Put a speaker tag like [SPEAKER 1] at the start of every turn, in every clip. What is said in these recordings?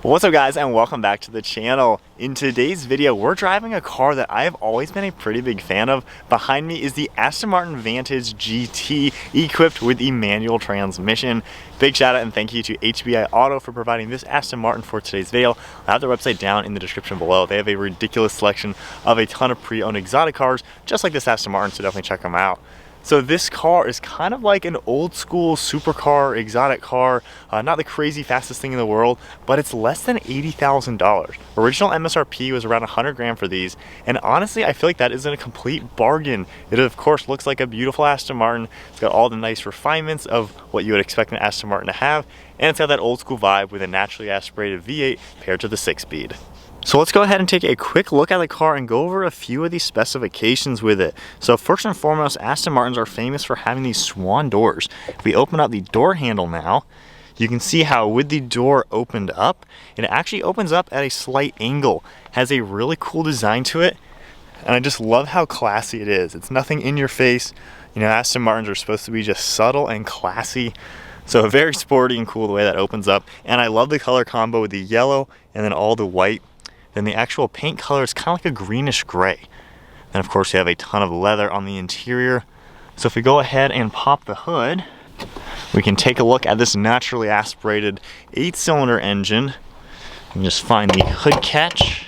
[SPEAKER 1] What's up guys, and welcome back to the channel. In today's video, we're driving a car that I have always been a pretty big fan of. Behind me is the Aston Martin Vantage GT, equipped with the manual transmission. Big shout out and thank you to HBI Auto for providing this Aston Martin for today's video. I'll have their website down in the description below. They have a ridiculous selection of a ton of pre-owned exotic cars, just like this Aston Martin, so definitely check them out. So this car is kind of like an old school supercar, exotic car, not the crazy fastest thing in the world, but it's less than $80,000. Original MSRP was around 100 grand for these, and honestly, I feel like that isn't a complete bargain. It of course looks like a beautiful Aston Martin. It's got all the nice refinements of what you would expect an Aston Martin to have, and it's got that old school vibe with a naturally aspirated V8 paired to the 6-speed. So let's go ahead and take a quick look at the car and go over a few of these specifications with it. So first and foremost, Aston Martins are famous for having these swan doors. If we open up the door handle now, you can see how with the door opened up, it actually opens up at a slight angle. It has a really cool design to it, and I just love how classy it is. It's nothing in your face. You know, Aston Martins are supposed to be just subtle and classy. So very sporty and cool the way that opens up. And I love the color combo with the yellow and then all the white. Then the actual paint color is kind of like a greenish gray. Then of course you have a ton of leather on the interior. So if we go ahead and pop the hood, we can take a look at this naturally aspirated 8-cylinder engine. And just find the hood catch.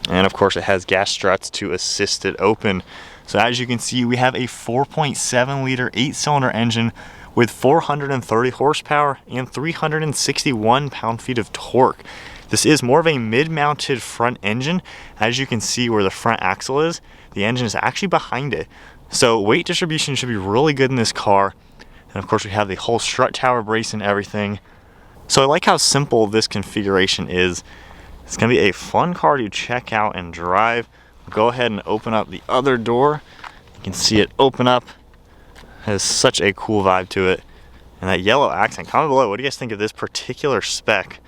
[SPEAKER 1] And of course it has gas struts to assist it open. So as you can see, we have a 4.7 liter 8-cylinder engine with 430 horsepower and 361 pound-feet of torque. This is more of a mid-mounted front engine. As you can see where the front axle is, the engine is actually behind it. So weight distribution should be really good in this car. And of course we have the whole strut tower brace and everything. So I like how simple this configuration is. It's gonna be a fun car to check out and drive. Go ahead and open up the other door. You can see it open up. It has such a cool vibe to it. And that yellow accent, comment below, what do you guys think of this particular spec?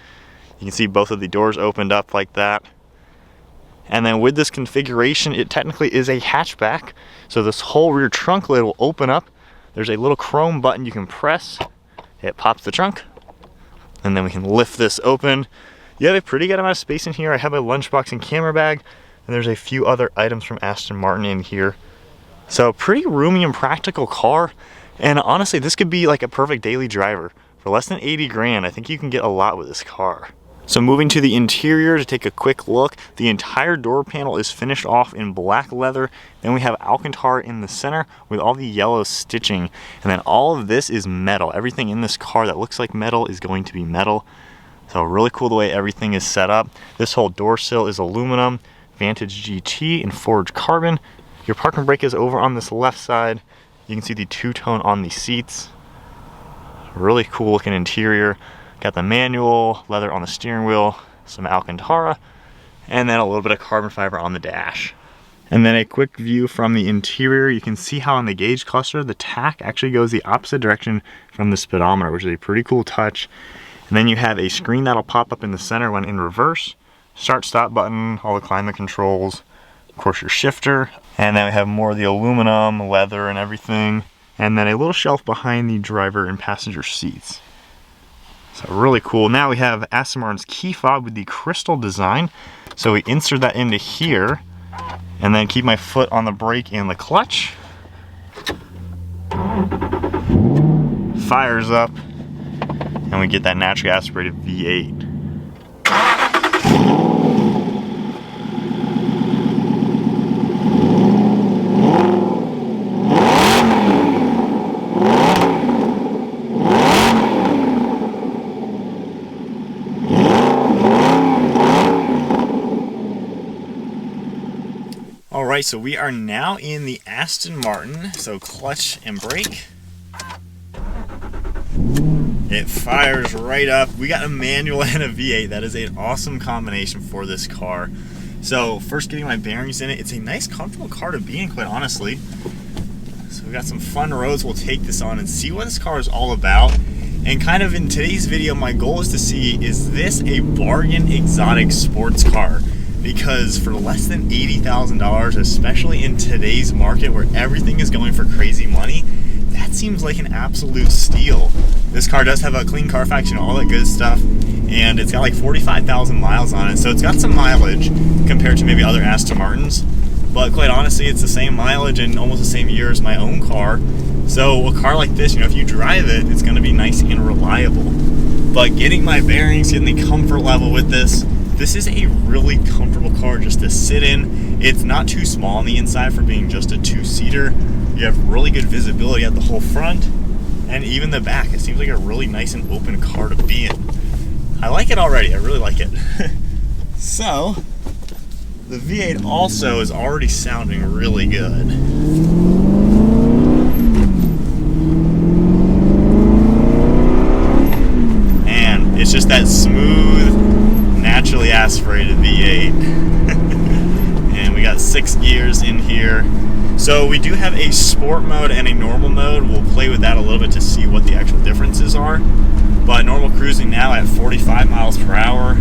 [SPEAKER 1] You can see both of the doors opened up like that. And then with this configuration, it technically is a hatchback. So this whole rear trunk lid will open up. There's a little chrome button you can press. It pops the trunk. And then we can lift this open. You have a pretty good amount of space in here. I have a lunchbox and camera bag. And there's a few other items from Aston Martin in here. So pretty roomy and practical car. And honestly, this could be like a perfect daily driver. For less than 80 grand, I think you can get a lot with this car. So moving to the interior to take a quick look, the entire door panel is finished off in black leather. Then we have Alcantara in the center with all the yellow stitching. And then all of this is metal. Everything in this car that looks like metal is going to be metal. So really cool the way everything is set up. This whole door sill is aluminum, Vantage GT in forged carbon. Your parking brake is over on this left side. You can see the two-tone on the seats. Really cool looking interior. Got the manual, leather on the steering wheel, some Alcantara, and then a little bit of carbon fiber on the dash. And then a quick view from the interior. You can see how on the gauge cluster, the tach actually goes the opposite direction from the speedometer, which is a pretty cool touch. And then you have a screen that'll pop up in the center when in reverse. Start stop button, all the climate controls, of course your shifter. And then we have more of the aluminum, leather and everything. And then a little shelf behind the driver and passenger seats. So really cool. Now we have Aston Martin's key fob with the crystal design. So we insert that into here and then keep my foot on the brake and the clutch. Fires up and we get that naturally aspirated V8. Alright, so we are now in the Aston Martin, so clutch and brake. It fires right up. We got a manual and a V8. That is an awesome combination for this car. So first getting my bearings in it, it's a nice comfortable car to be in, quite honestly. So we got some fun roads we'll take this on and see what this car is all about. And kind of in today's video, my goal is to see, is this a bargain exotic sports car? Because for less than $80,000, especially in today's market where everything is going for crazy money, that seems like an absolute steal. This car does have a clean Carfax and all that good stuff. and it's got like 45,000 miles on it, so it's got some mileage compared to maybe other Aston Martins, but quite honestly it's the same mileage and almost the same year as my own car. So a car like this, you know, if you drive it, it's going to be nice and reliable. But getting my bearings, getting the comfort level with this is a really comfortable car just to sit in. It's not too small on the inside for being just a two-seater. You have really good visibility at the whole front and even the back. It seems like a really nice and open car to be in. I like it already, I really like it. So, the V8 also is already sounding really good. And it's just that smooth, naturally aspirated V8. And we got 6 gears in here. So we do have a sport mode and a normal mode. We'll play with that a little bit to see what the actual differences are. But normal cruising now at 45 miles per hour.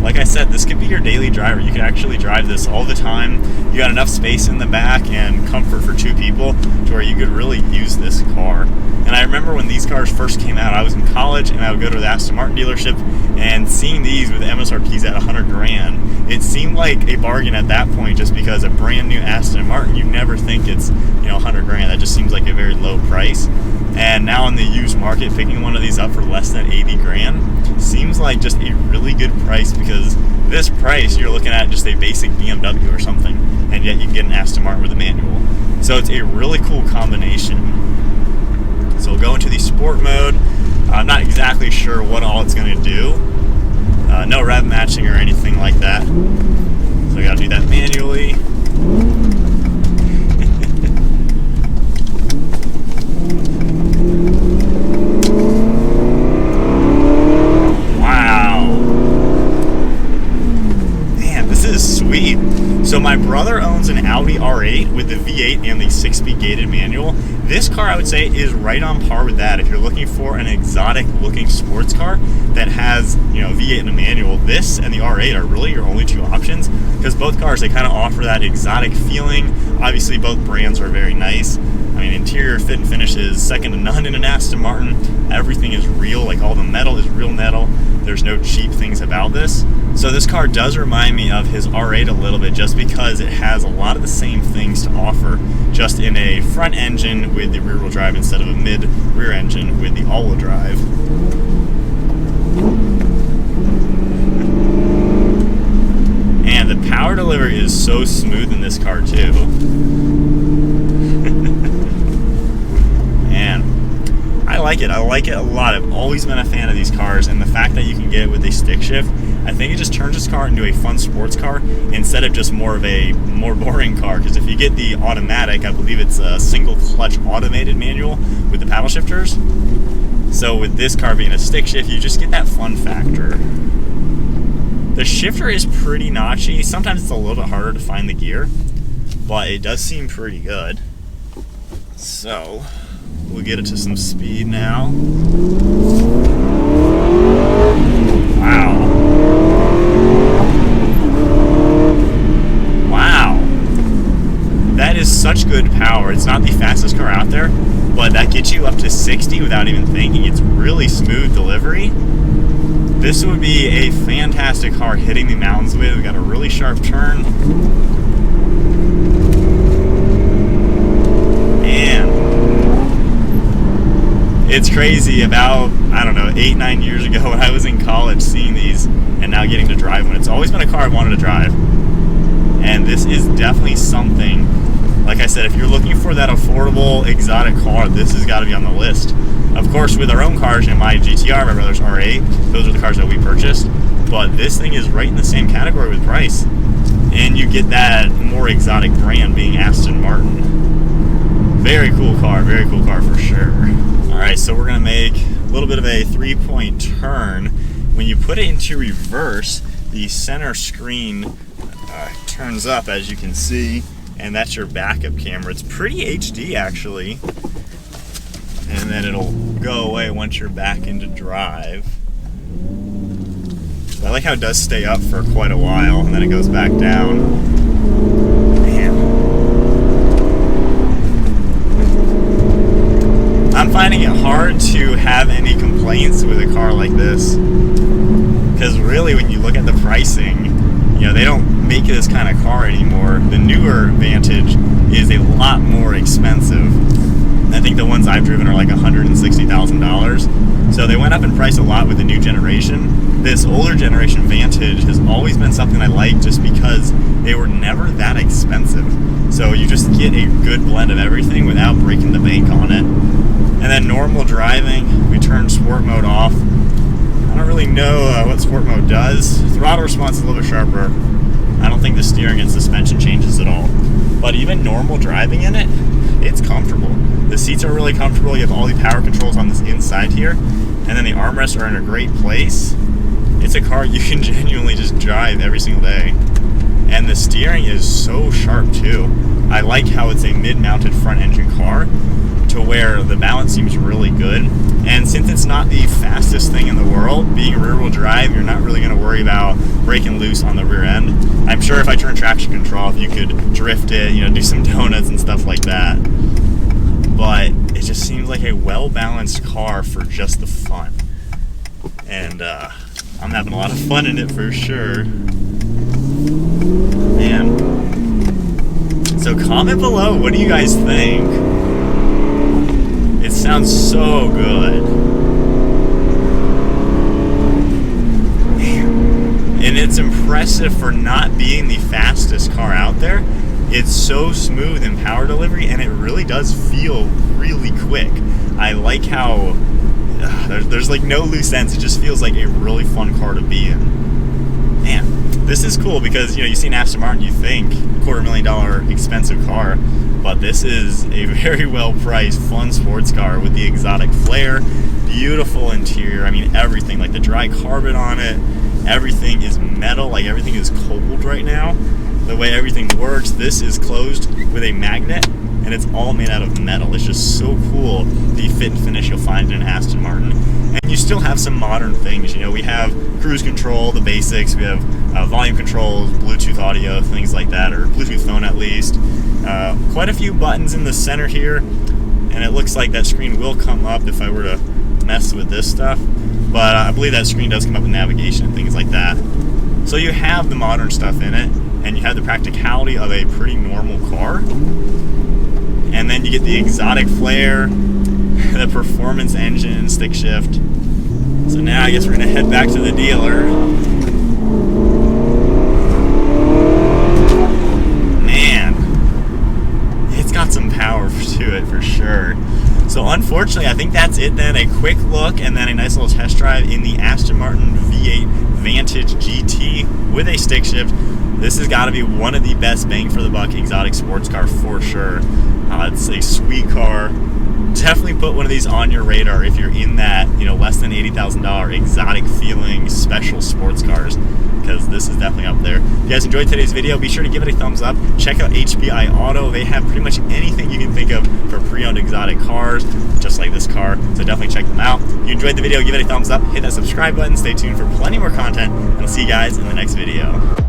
[SPEAKER 1] Like I said, this could be your daily driver. You can actually drive this all the time. You got enough space in the back and comfort for 2 people to where you could really use this car. And I remember when these cars first came out, I was in college and I would go to the Aston Martin dealership, and seeing these with MSRPs at 100 grand, it seemed like a bargain at that point, just because a brand new Aston Martin, you never think it's, you know, 100 grand. That just seems like a very low price. And now in the used market, picking one of these up for less than 80 grand seems like just a really good price, because this price you're looking at just a basic BMW or something, and yet you can get an Aston Martin with a manual. So it's a really cool combination. So we'll go into the sport mode. I'm not exactly sure what all it's going to do. No rev matching or anything like that. So I got to do that manually. Sweet. So my brother owns an Audi R8 with the V8 and the 6-speed gated manual. This car, I would say, is right on par with that. If you're looking for an exotic looking sports car that has, you know, V8 and a manual, this and the R8 are really your only 2 options, because both cars, they kind of offer that exotic feeling. Obviously both brands are very nice. I mean, interior fit and finish is second to none in an Aston Martin. Everything is real, like all the metal is real metal. There's no cheap things about this. So this car does remind me of his R8 a little bit, just because it has a lot of the same things to offer, just in a front engine with the rear-wheel drive instead of a mid-rear engine with the all-wheel drive. And the power delivery is so smooth in this car too. I like it. I like it a lot. I've always been a fan of these cars, and the fact that you can get it with a stick shift, I think it just turns this car into a fun sports car instead of just more of a more boring car. Because if you get the automatic, I believe it's a single clutch automated manual with the paddle shifters. So with this car being a stick shift, you just get that fun factor. The shifter is pretty notchy. Sometimes it's a little bit harder to find the gear, but it does seem pretty good. So we'll get it to some speed now. Wow. Wow. That is such good power. It's not the fastest car out there, but that gets you up to 60 without even thinking. It's really smooth delivery. This would be a fantastic car hitting the mountains with. We've got a really sharp turn. It's crazy. About, I don't know, 8-9 years ago when I was in college, seeing these and now getting to drive one. It's always been a car I've wanted to drive. And this is definitely something, like I said, if you're looking for that affordable, exotic car, this has got to be on the list. Of course, with our own cars, my GTR, my brother's R8, those are the cars that we purchased. But this thing is right in the same category with price. And you get that more exotic brand being Aston Martin. Very cool car for sure. Alright, so we're going to make a little bit of a 3-point turn. When you put it into reverse, the center screen turns up, as you can see, and that's your backup camera. It's pretty HD actually, and then it'll go away once you're back into drive. I like how it does stay up for quite a while, and then it goes back down. I'm finding it hard to have any complaints with a car like this. pricing, you know, they don't make this kind of car anymore. The newer Vantage is a lot more expensive. I think the ones I've driven are like $160,000. So they went up in price a lot with the new generation. This older generation Vantage has always been something I like just because they were never that expensive. So you just get a good blend of everything without breaking the bank on it. And then normal driving, we turned sport mode off. I don't really know what sport mode does. Throttle response is a little bit sharper. I don't think the steering and suspension changes at all. But even normal driving in it, it's comfortable. The seats are really comfortable. You have all the power controls on this inside here. And then the armrests are in a great place. It's a car you can genuinely just drive every single day. And the steering is so sharp too. I like how it's a mid-mounted front engine car to where the balance seems really good. And since it's not the fastest thing in the world, being rear-wheel drive, you're not really going to worry about breaking loose on the rear end. I'm sure if I turn traction control, if you could drift it, you know, do some donuts and stuff like that. But it just seems like a well-balanced car for just the fun. And I'm having a lot of fun in it for sure. Man. So comment below, what do you guys think? It sounds so good. Man. And it's impressive for not being the fastest car out there. It's so smooth in power delivery, and it really does feel really quick. I like how there's like no loose ends. It just feels like a really fun car to be in. Man, this is cool because, you know, you see an Aston Martin, you think $250,000 expensive car, but this is a very well priced, fun sports car with the exotic flair, beautiful interior. I mean, everything, like the dry carpet on it, everything is metal, like everything is cold right now. The way everything works, this is closed with a magnet, and it's all made out of metal. It's just so cool, the fit and finish you'll find in an Aston Martin. And you still have some modern things. You know, we have cruise control, the basics. We have volume controls, Bluetooth audio, things like that, or Bluetooth phone at least. Quite a few buttons in the center here, and it looks like that screen will come up if I were to mess with this stuff. But I believe that screen does come up with navigation and things like that. So you have the modern stuff in it, and you have the practicality of a pretty normal car. And then you get the exotic flair, the performance engine, stick shift. So now I guess we're gonna head back to the dealer. Man, it's got some power to it for sure. So unfortunately, I think that's it then. A quick look and then a nice little test drive in the Aston Martin V8 Vantage GT with a stick shift. This has got to be one of the best bang for the buck exotic sports car for sure. It's a sweet car. Definitely put one of these on your radar if you're in that, you know, less than $80,000 exotic feeling special sports cars, because this is definitely up there. If you guys enjoyed today's video, be sure to give it a thumbs up. Check out HPI Auto. They have pretty much anything you can think of for pre-owned exotic cars, just like this car, so definitely check them out. If you enjoyed the video, give it a thumbs up, hit that subscribe button, stay tuned for plenty more content, and I'll see you guys in the next video.